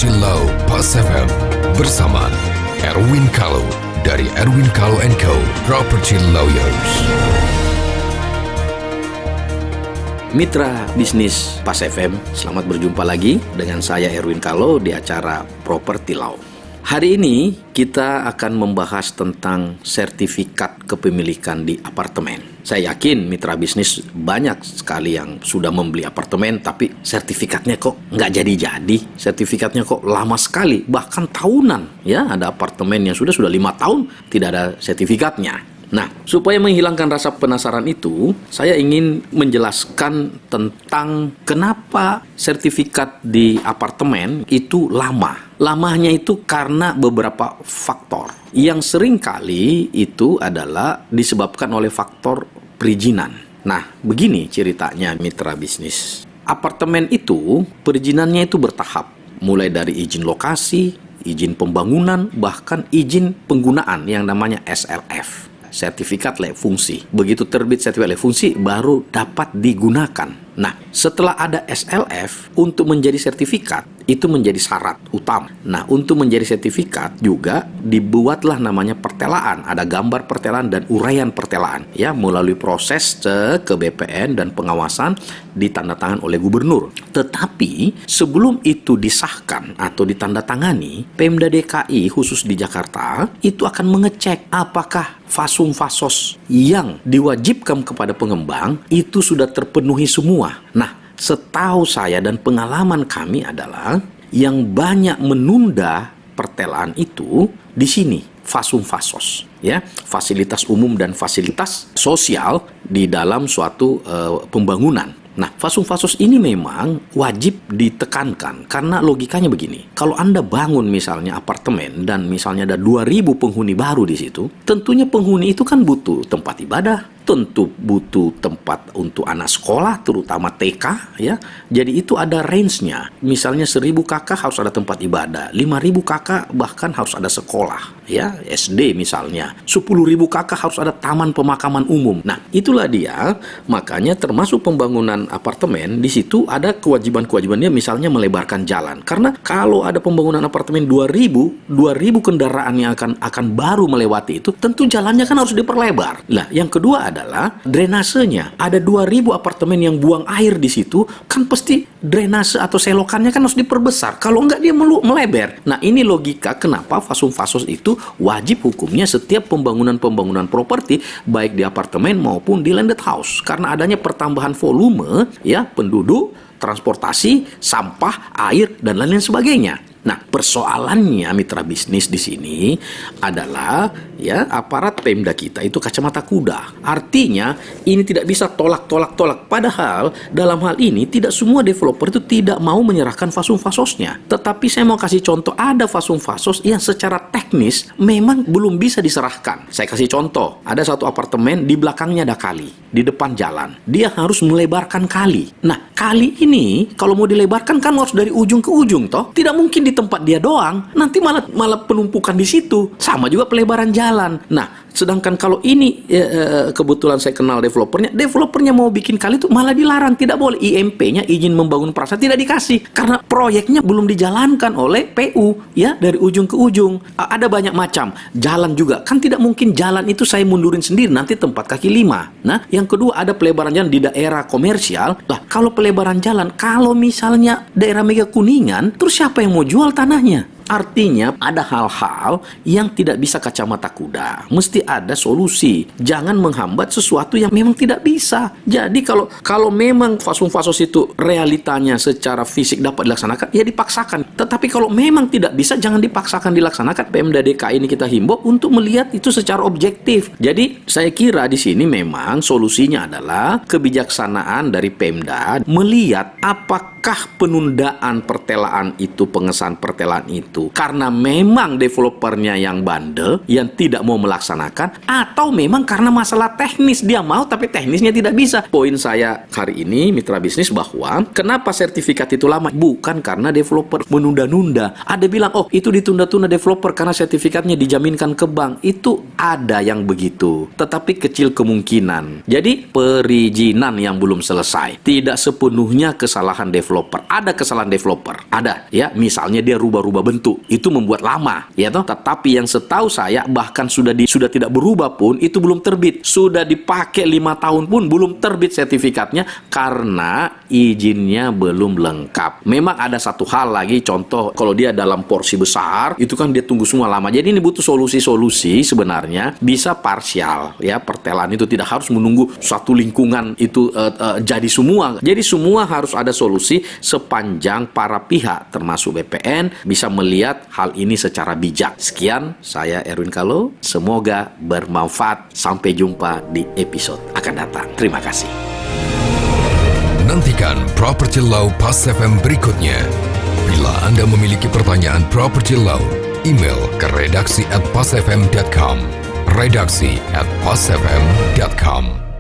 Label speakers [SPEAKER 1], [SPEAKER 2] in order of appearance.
[SPEAKER 1] Property Law Pas FM bersama Erwin Kalo dari Erwin Kalo & Co. Property Lawyers.
[SPEAKER 2] Mitra bisnis Pas FM, selamat berjumpa lagi dengan saya Erwin Kalo di acara Property Law. Hari ini kita akan membahas tentang sertifikat kepemilikan di apartemen. Saya yakin mitra bisnis banyak sekali yang sudah membeli apartemen, tapi sertifikatnya kok nggak jadi-jadi. Sertifikatnya kok lama sekali, bahkan tahunan. Ya, ada apartemen yang sudah 5 tahun tidak ada sertifikatnya. Nah, supaya menghilangkan rasa penasaran itu, saya ingin menjelaskan tentang kenapa sertifikat di apartemen itu lama. Lamanya itu karena beberapa faktor. Yang sering kali itu adalah disebabkan oleh faktor perizinan. Nah, begini ceritanya mitra bisnis. Apartemen itu, perizinannya itu bertahap. Mulai dari izin lokasi, izin pembangunan, bahkan izin penggunaan yang namanya SLF. Sertifikat layak fungsi. Begitu terbit sertifikat layak fungsi, baru dapat digunakan. Nah, setelah ada SLF, untuk menjadi sertifikat, itu menjadi syarat utama. Nah, untuk menjadi sertifikat juga dibuatlah namanya pertelaan. Ada gambar pertelaan dan uraian pertelaan. Ya, melalui proses ke BPN dan pengawasan ditandatangan oleh gubernur. Tetapi, sebelum itu disahkan atau ditandatangani, Pemda DKI khusus di Jakarta, itu akan mengecek apakah fasum-fasos yang diwajibkan kepada pengembang itu sudah terpenuhi semua. Nah, setahu saya dan pengalaman kami adalah yang banyak menunda pertelaan itu di sini fasum-fasos, ya, fasilitas umum dan fasilitas sosial di dalam suatu pembangunan. Nah, fasum-fasos ini memang wajib ditekankan karena logikanya begini. Kalau Anda bangun misalnya apartemen dan misalnya ada 2.000 penghuni baru di situ, tentunya penghuni itu kan butuh tempat ibadah, tentu butuh tempat untuk anak sekolah, terutama TK, ya. Jadi itu ada range-nya. Misalnya 1.000 kakak harus ada tempat ibadah, 5.000 kakak bahkan harus ada sekolah, ya, SD misalnya. 10.000 kakak harus ada taman pemakaman umum. Nah, itulah dia, makanya termasuk pembangunan apartemen, di situ ada kewajiban-kewajibannya, misalnya melebarkan jalan. Karena kalau ada pembangunan apartemen 2.000 kendaraan yang akan baru melewati itu, tentu jalannya kan harus diperlebar. Nah, yang kedua adalah drainasenya. Ada 2.000 apartemen yang buang air di situ, kan pasti drainase atau selokannya kan harus diperbesar. Kalau enggak dia melebar. Nah, ini logika kenapa fasum-fasos itu wajib hukumnya setiap pembangunan properti, baik di apartemen maupun di landed house. Karena adanya pertambahan volume, ya, penduduk, transportasi, sampah, air, dan lain-lain sebagainya. Nah, persoalannya mitra bisnis di sini adalah, ya, aparat Pemda kita itu kacamata kuda. Artinya ini tidak bisa tolak. Padahal dalam hal ini tidak semua developer itu tidak mau menyerahkan fasum-fasosnya. Tetapi saya mau kasih contoh, ada fasum-fasos yang secara teknis memang belum bisa diserahkan. Saya kasih contoh, ada satu apartemen di belakangnya ada kali, di depan jalan. Dia harus melebarkan kali. Nah, kali ini kalau mau dilebarkan kan harus dari ujung ke ujung toh. Tidak mungkin di tempat dia doang, nanti malah penumpukan di situ. Sama juga pelebaran jalan. Nah, sedangkan kalau ini kebetulan saya kenal developernya mau bikin kali itu malah dilarang, tidak boleh. IMP-nya, izin membangun prasarana, tidak dikasih karena proyeknya belum dijalankan oleh PU, ya, dari ujung ke ujung. Ada banyak macam. Jalan juga kan tidak mungkin jalan itu saya mundurin sendiri, nanti tempat kaki 5. Nah, yang kedua ada pelebaran jalan di daerah komersial. Lah, kalau pelebaran jalan, kalau misalnya daerah Mega Kuningan, terus siapa yang mau jual tanahnya? Artinya ada hal-hal yang tidak bisa kacamata kuda. Mesti ada solusi. Jangan menghambat sesuatu yang memang tidak bisa. Jadi kalau memang fasum-fasos itu realitanya secara fisik dapat dilaksanakan, ya dipaksakan. Tetapi kalau memang tidak bisa, jangan dipaksakan dilaksanakan. Pemda DKI ini kita himbau untuk melihat itu secara objektif. Jadi saya kira di sini memang solusinya adalah kebijaksanaan dari Pemda melihat apakah penundaan pertelaan itu, pengesahan pertelaan itu itu karena memang developernya yang bandel, yang tidak mau melaksanakan, atau memang karena masalah teknis, dia mau tapi teknisnya tidak bisa. Poin saya hari ini, mitra bisnis, bahwa kenapa sertifikat itu lama? Bukan karena developer menunda-nunda. Ada bilang, oh itu ditunda-tunda developer karena sertifikatnya dijaminkan ke bank. Itu ada yang begitu, tetapi kecil kemungkinan. Jadi perizinan yang belum selesai tidak sepenuhnya kesalahan developer. Ada kesalahan developer, ada ya, misalnya dia rubah-rubah bentuk, itu membuat lama ya toh. Tetapi yang setahu saya bahkan sudah tidak berubah pun itu belum terbit, sudah dipakai 5 tahun pun belum terbit sertifikatnya karena izinnya belum lengkap. Memang ada satu hal lagi, contoh kalau dia dalam porsi besar itu kan dia tunggu semua lama. Jadi ini butuh solusi sebenarnya, bisa parsial ya, pertelan itu tidak harus menunggu satu lingkungan itu jadi semua. Jadi semua harus ada solusi sepanjang para pihak termasuk BPN bisa melihat hal ini secara bijak. Sekian, saya Erwin Kalo, semoga bermanfaat. Sampai jumpa di episode akan datang. Terima kasih.
[SPEAKER 1] Nantikan Property Law Pas FM berikutnya. Bila Anda memiliki pertanyaan Property Law, email ke redaksi@pasfm.com. redaksi@pasfm.com.